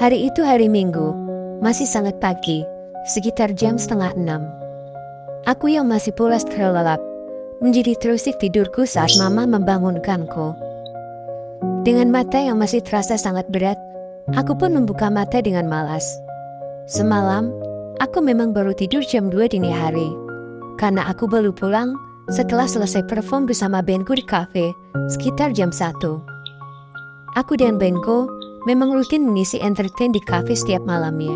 Hari itu hari Minggu, masih sangat pagi, sekitar jam 5:30. Aku yang masih pulas terlelap, menjadi terusik tidurku saat mama membangunkanku. Dengan mata yang masih terasa sangat berat, aku pun membuka mata dengan malas. Semalam, aku memang baru tidur jam 2 dini hari, karena aku baru pulang setelah selesai perform bersama bandku di kafe, sekitar jam 1. Aku dan bandku memang rutin mengisi entertain di kafe setiap malamnya.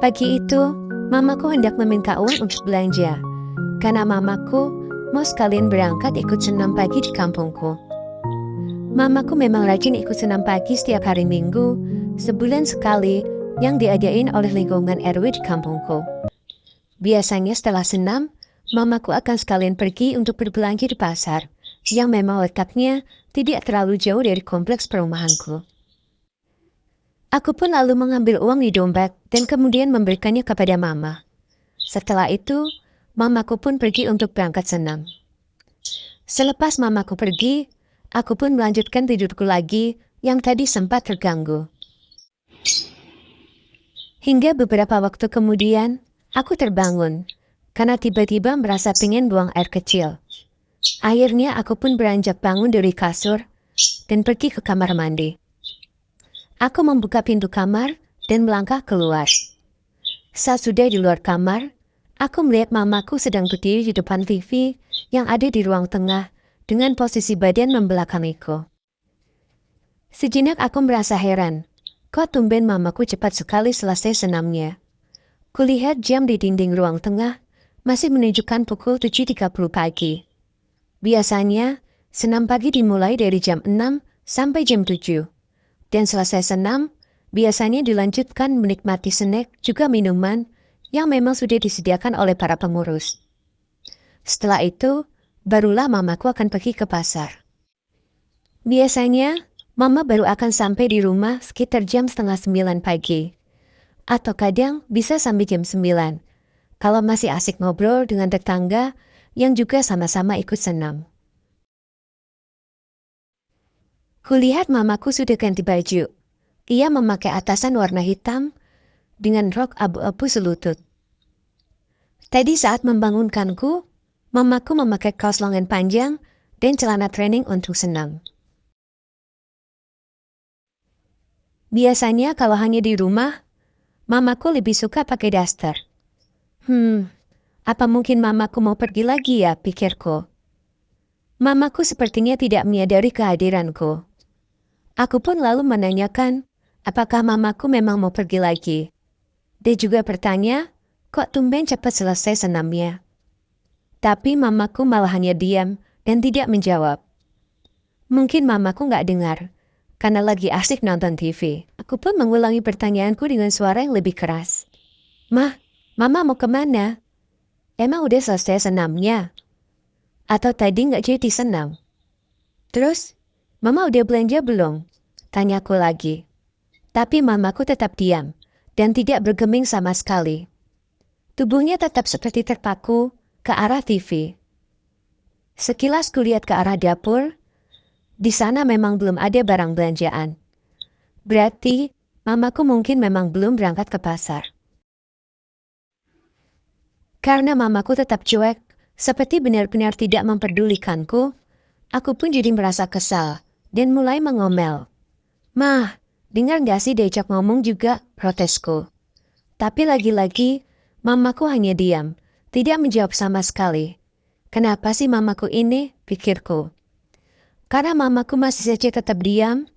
Pagi itu, mamaku hendak meminta uang untuk belanja, karena mamaku mau sekalian berangkat ikut senam pagi di kampungku. Mamaku memang rajin ikut senam pagi setiap hari Minggu, sebulan sekali, yang diadain oleh lingkungan RW di kampungku. Biasanya setelah senam, mamaku akan sekalian pergi untuk berbelanja di pasar, yang memang letaknya tidak terlalu jauh dari kompleks perumahanku. Aku pun lalu mengambil uang di dompet dan kemudian memberikannya kepada mama. Setelah itu, mamaku pun pergi untuk berangkat senam. Selepas mamaku pergi, aku pun melanjutkan tidurku lagi yang tadi sempat terganggu. Hingga beberapa waktu kemudian, aku terbangun karena tiba-tiba merasa pengen buang air kecil. Akhirnya aku pun beranjak bangun dari kasur dan pergi ke kamar mandi. Aku membuka pintu kamar dan melangkah keluar. Saat sudah di luar kamar, aku melihat mamaku sedang berdiri di depan TV yang ada di ruang tengah dengan posisi badan membelakangiku. Sejenak aku merasa heran, kok tumben mamaku cepat sekali selesai senamnya. Kulihat jam di dinding ruang tengah masih menunjukkan pukul 7.30 pagi. Biasanya, senam pagi dimulai dari jam 6 sampai jam 7. Dan selesai senam, biasanya dilanjutkan menikmati snack juga minuman yang memang sudah disediakan oleh para pengurus. Setelah itu, barulah mamaku akan pergi ke pasar. Biasanya, mama baru akan sampai di rumah sekitar jam 8:30 pagi. Atau kadang bisa sampai jam 9, kalau masih asik ngobrol dengan tetangga yang juga sama-sama ikut senam. Kulihat mamaku sudah ganti baju. Ia memakai atasan warna hitam dengan rok abu-abu selutut. Tadi saat membangunkanku, mamaku memakai kaos lengan panjang dan celana training untuk senam. Biasanya kalau hanya di rumah, mamaku lebih suka pakai daster. Apa mungkin mamaku mau pergi lagi ya, pikirku. Mamaku sepertinya tidak menyadari kehadiranku. Aku pun lalu menanyakan, apakah mamaku memang mau pergi lagi. Dia juga bertanya, kok tumben cepat selesai senamnya. Tapi mamaku malah hanya diam dan tidak menjawab. Mungkin mamaku nggak dengar, karena lagi asik nonton TV. Aku pun mengulangi pertanyaanku dengan suara yang lebih keras. Mama mau kemana? Emang udah selesai senamnya? Atau tadi nggak jadi senam? Terus, mama udah belanja belum? Tanyaku lagi. Tapi mamaku tetap diam dan tidak bergeming sama sekali. Tubuhnya tetap seperti terpaku ke arah TV. Sekilas kulihat ke arah dapur. Di sana memang belum ada barang belanjaan. Berarti mamaku mungkin memang belum berangkat ke pasar. Karena mamaku tetap cuek, seperti benar-benar tidak memperdulikanku, aku pun jadi merasa kesal dan mulai mengomel. Mah, dengar gak sih diajak ngomong juga, protesku. Tapi lagi-lagi, mamaku hanya diam, tidak menjawab sama sekali. Kenapa sih mamaku ini, pikirku. Karena mamaku masih saja tetap diam,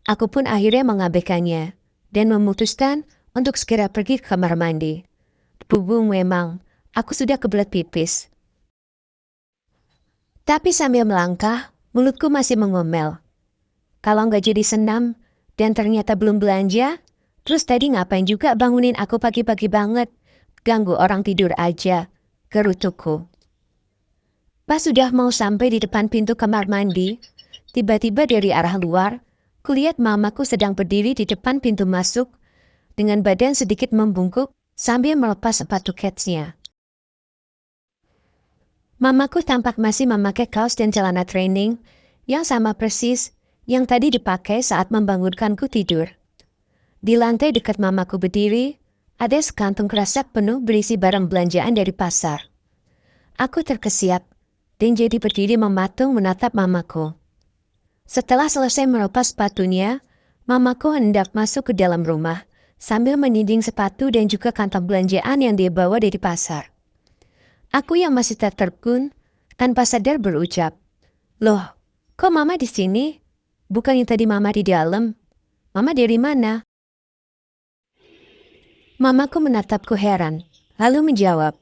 aku pun akhirnya mengabaikannya dan memutuskan untuk segera pergi ke kamar mandi. Bubung memang, aku sudah kebelet pipis. Tapi sambil melangkah, mulutku masih mengomel. Kalau nggak jadi senam dan ternyata belum belanja, terus tadi ngapain juga bangunin aku pagi-pagi banget? Ganggu orang tidur aja, gerutuku. Pas sudah mau sampai di depan pintu kamar mandi, tiba-tiba dari arah luar, kulihat mamaku sedang berdiri di depan pintu masuk dengan badan sedikit membungkuk sambil melepas sepatu ketsnya. Mamaku tampak masih memakai kaos dan celana training yang sama persis yang tadi dipakai saat membangunkanku tidur. Di lantai dekat mamaku berdiri, ada sekantung kresek penuh berisi barang belanjaan dari pasar. Aku terkesiap dan jadi berdiri mematung menatap mamaku. Setelah selesai melepas sepatunya, mamaku hendak masuk ke dalam rumah sambil meninding sepatu dan juga kantong belanjaan yang dia bawa dari pasar. Aku yang masih tertegun tanpa sadar berucap, "Loh, kok mama di sini? Bukannya tadi mama di dalam? Mama dari mana?" Mamaku menatapku heran, lalu menjawab,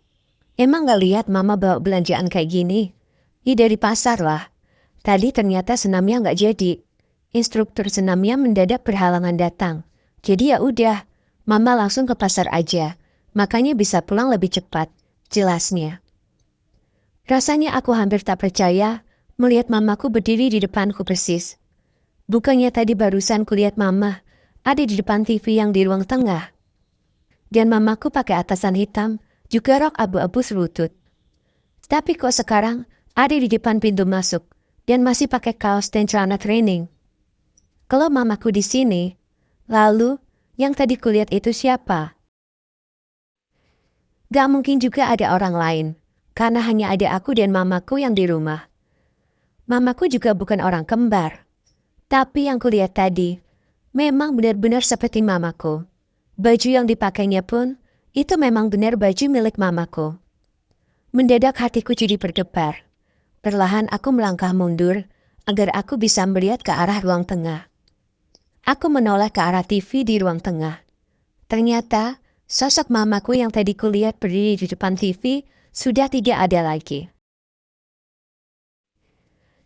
"Emang gak lihat mama bawa belanjaan kayak gini? Dari pasar lah. Tadi ternyata senamnya gak jadi. Instruktur senamnya mendadak berhalangan datang. Jadi ya udah, mama langsung ke pasar aja. Makanya bisa pulang lebih cepat," jelasnya. Rasanya aku hampir tak percaya melihat mamaku berdiri di depanku persis. Bukannya tadi barusan kulihat mama ada di depan TV yang di ruang tengah. Dan mamaku pakai atasan hitam, juga rok abu-abu serutut. Tapi kok sekarang ada di depan pintu masuk dan masih pakai kaos dan celana training. Kalau mamaku di sini, lalu yang tadi kulihat itu siapa? Gak mungkin juga ada orang lain, karena hanya ada aku dan mamaku yang di rumah. Mamaku juga bukan orang kembar. Tapi yang kulihat tadi, memang benar-benar seperti mamaku. Baju yang dipakainya pun, itu memang benar baju milik mamaku. Mendadak hatiku jadi berdebar. Perlahan aku melangkah mundur, agar aku bisa melihat ke arah ruang tengah. Aku menoleh ke arah TV di ruang tengah. Ternyata, sosok mamaku yang tadi kulihat berdiri di depan TV, sudah tidak ada lagi.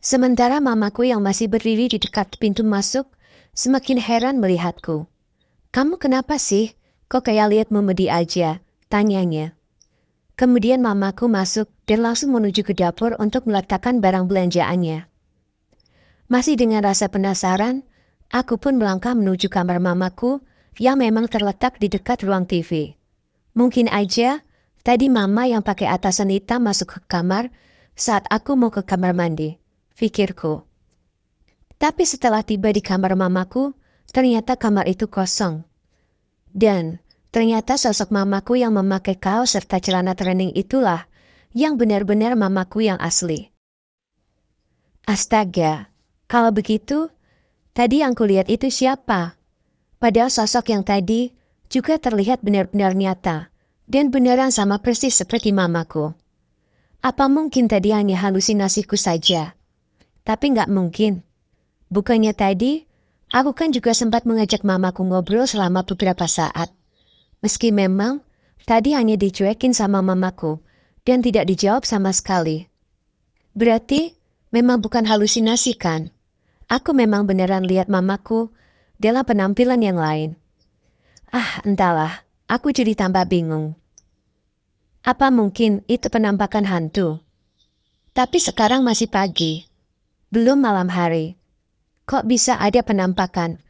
Sementara mamaku yang masih berdiri di dekat pintu masuk, semakin heran melihatku. "Kamu kenapa sih? Kok kayak lihat memedi aja?" tanyanya. Kemudian mamaku masuk dan langsung menuju ke dapur untuk meletakkan barang belanjaannya. Masih dengan rasa penasaran, aku pun melangkah menuju kamar mamaku yang memang terletak di dekat ruang TV. Mungkin aja tadi mama yang pakai atasan hitam masuk ke kamar saat aku mau ke kamar mandi, pikirku. Tapi setelah tiba di kamar mamaku, ternyata kamar itu kosong. Dan ternyata sosok mamaku yang memakai kaos serta celana training itulah yang benar-benar mamaku yang asli. Astaga, kalau begitu, tadi yang kulihat itu siapa? Padahal sosok yang tadi juga terlihat benar-benar nyata dan beneran sama persis seperti mamaku. Apa mungkin tadi hanya halusinasiku saja? Tapi nggak mungkin. Bukannya tadi, aku kan juga sempat mengajak mamaku ngobrol selama beberapa saat. Meski memang tadi hanya dicuekin sama mamaku dan tidak dijawab sama sekali. Berarti memang bukan halusinasi kan? Aku memang beneran lihat mamaku dalam penampilan yang lain. Entahlah, aku jadi tambah bingung. Apa mungkin itu penampakan hantu? Tapi sekarang masih pagi, belum malam hari. Kok bisa ada penampakan?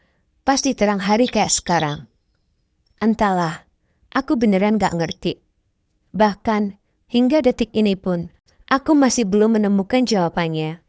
Pasti terang hari kayak sekarang. Entahlah, aku beneran gak ngerti. Bahkan, hingga detik ini pun, aku masih belum menemukan jawabannya.